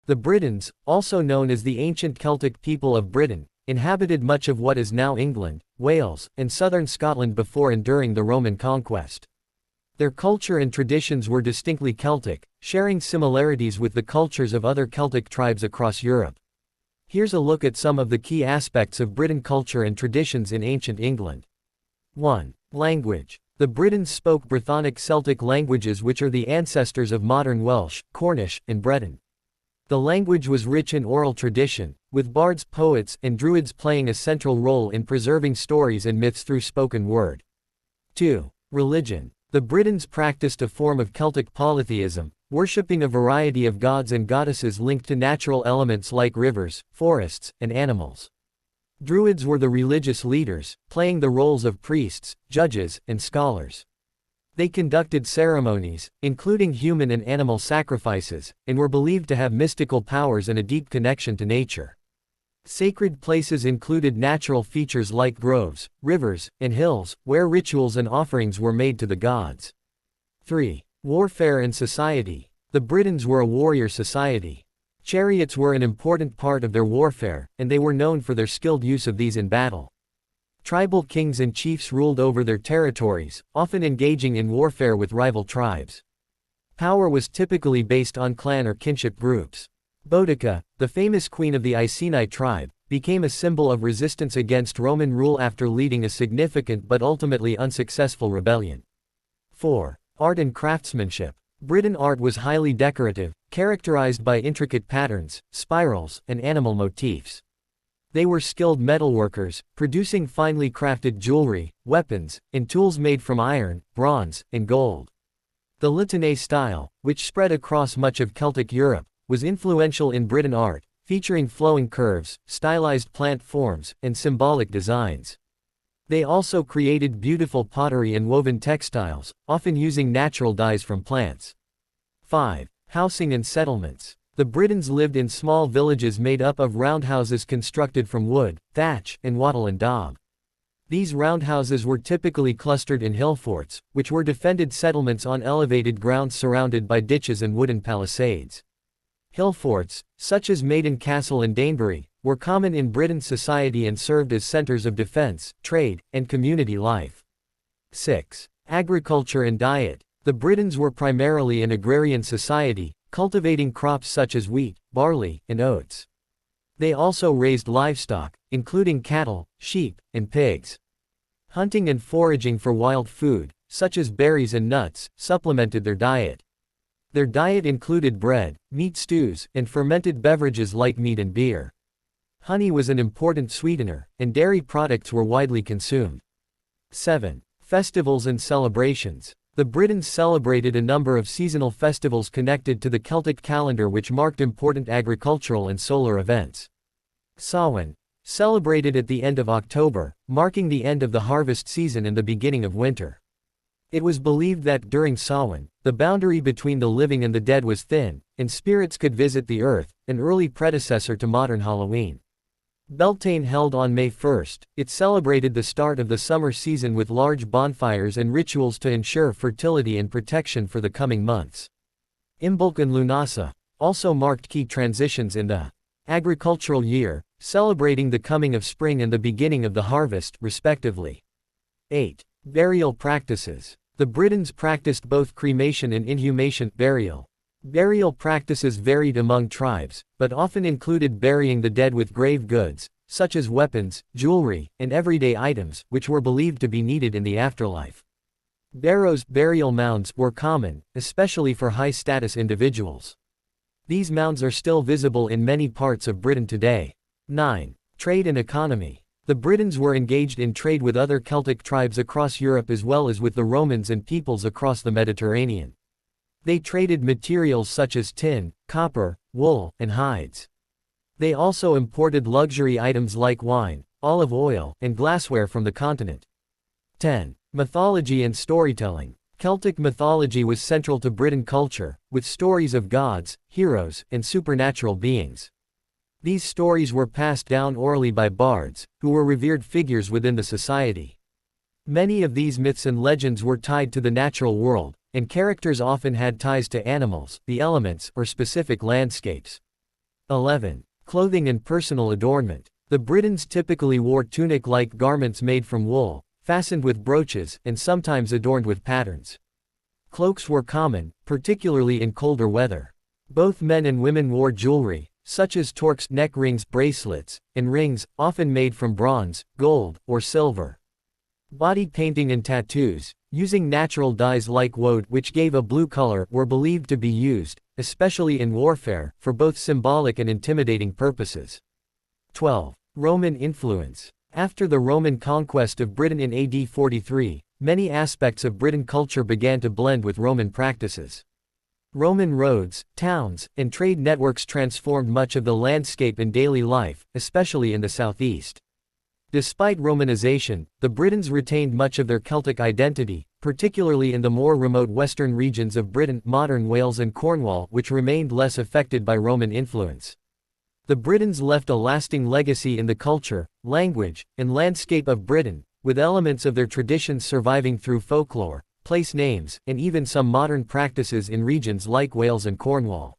The Britons, also known as the ancient Celtic people of Britain, inhabited much of what is now England, Wales, and southern Scotland before and during the Roman conquest. Their culture and traditions were distinctly Celtic, sharing similarities with the cultures of other Celtic tribes across Europe. Here's a look at some of the key aspects of Briton culture and traditions in ancient England. 1. Language. The Britons spoke Brythonic Celtic languages, which are the ancestors of modern Welsh, Cornish, and Breton. The language was rich in oral tradition, with bards, poets, and druids playing a central role in preserving stories and myths through spoken word. 2. Religion. The Britons practiced a form of Celtic polytheism, worshipping a variety of gods and goddesses linked to natural elements like rivers, forests, and animals. Druids were the religious leaders, playing the roles of priests, judges, and scholars. They conducted ceremonies, including human and animal sacrifices, and were believed to have mystical powers and a deep connection to nature. Sacred places included natural features like groves, rivers, and hills, where rituals and offerings were made to the gods. 3. Warfare and society. The Britons were a warrior society. Chariots were an important part of their warfare, and they were known for their skilled use of these in battle. Tribal kings and chiefs ruled over their territories, often engaging in warfare with rival tribes. Power was typically based on clan or kinship groups. Boudica, the famous queen of the Iceni tribe, became a symbol of resistance against Roman rule after leading a significant but ultimately unsuccessful rebellion. 4. Art and craftsmanship. Briton art was highly decorative, characterized by intricate patterns, spirals, and animal motifs. They were skilled metalworkers, producing finely crafted jewelry, weapons, and tools made from iron, bronze, and gold. The Lytonné style, which spread across much of Celtic Europe, was influential in Briton art, featuring flowing curves, stylized plant forms, and symbolic designs. They also created beautiful pottery and woven textiles, often using natural dyes from plants. 5. Housing and settlements. The Britons lived in small villages made up of roundhouses constructed from wood, thatch, and wattle and daub. These roundhouses were typically clustered in hill forts, which were defended settlements on elevated grounds surrounded by ditches and wooden palisades. Hill forts, such as Maiden Castle and Danebury, were common in Briton society and served as centers of defense, trade, and community life. 6. Agriculture and diet. The Britons were primarily an agrarian society, cultivating crops such as wheat, barley, and oats. They also raised livestock, including cattle, sheep, and pigs. Hunting and foraging for wild food, such as berries and nuts, supplemented their diet. Their diet included bread, meat stews, and fermented beverages like mead and beer. Honey was an important sweetener, and dairy products were widely consumed. 7. Festivals and celebrations. The Britons celebrated a number of seasonal festivals connected to the Celtic calendar which marked important agricultural and solar events. Samhain, celebrated at the end of October, marking the end of the harvest season and the beginning of winter. It was believed that during Samhain, the boundary between the living and the dead was thin, and spirits could visit the earth, an early predecessor to modern Halloween. Beltane, held on May 1st, it celebrated the start of the summer season with large bonfires and rituals to ensure fertility and protection for the coming months. Imbolc and Lunasa also marked key transitions in the agricultural year, celebrating the coming of spring and the beginning of the harvest, respectively. 8. Burial practices. The Britons practiced both cremation and inhumation burial. Burial practices varied among tribes, but often included burying the dead with grave goods, such as weapons, jewelry, and everyday items, which were believed to be needed in the afterlife. Barrows, burial mounds, were common, especially for high-status individuals. These mounds are still visible in many parts of Britain today. 9. Trade and economy. The Britons were engaged in trade with other Celtic tribes across Europe as well as with the Romans and peoples across the Mediterranean. They traded materials such as tin, copper, wool, and hides. They also imported luxury items like wine, olive oil, and glassware from the continent. 10. Mythology and storytelling. Celtic mythology was central to Briton culture, with stories of gods, heroes, and supernatural beings. These stories were passed down orally by bards, who were revered figures within the society. Many of these myths and legends were tied to the natural world, and characters often had ties to animals, the elements, or specific landscapes. 11. Clothing and personal adornment. The Britons typically wore tunic-like garments made from wool, fastened with brooches, and sometimes adorned with patterns. Cloaks were common, particularly in colder weather. Both men and women wore jewelry, such as torques, neck rings, bracelets, and rings, often made from bronze, gold, or silver. Body painting and tattoos, using natural dyes like woad which gave a blue color, were believed to be used, especially in warfare, for both symbolic and intimidating purposes. 12. Roman influence. After the Roman conquest of Britain in AD 43, many aspects of Britain culture began to blend with Roman practices. Roman roads, towns, and trade networks transformed much of the landscape and daily life, especially in the southeast. Despite Romanization, the Britons retained much of their Celtic identity, particularly in the more remote western regions of Britain, modern Wales and Cornwall, which remained less affected by Roman influence. The Britons left a lasting legacy in the culture, language, and landscape of Britain, with elements of their traditions surviving through folklore, place names, and even some modern practices in regions like Wales and Cornwall.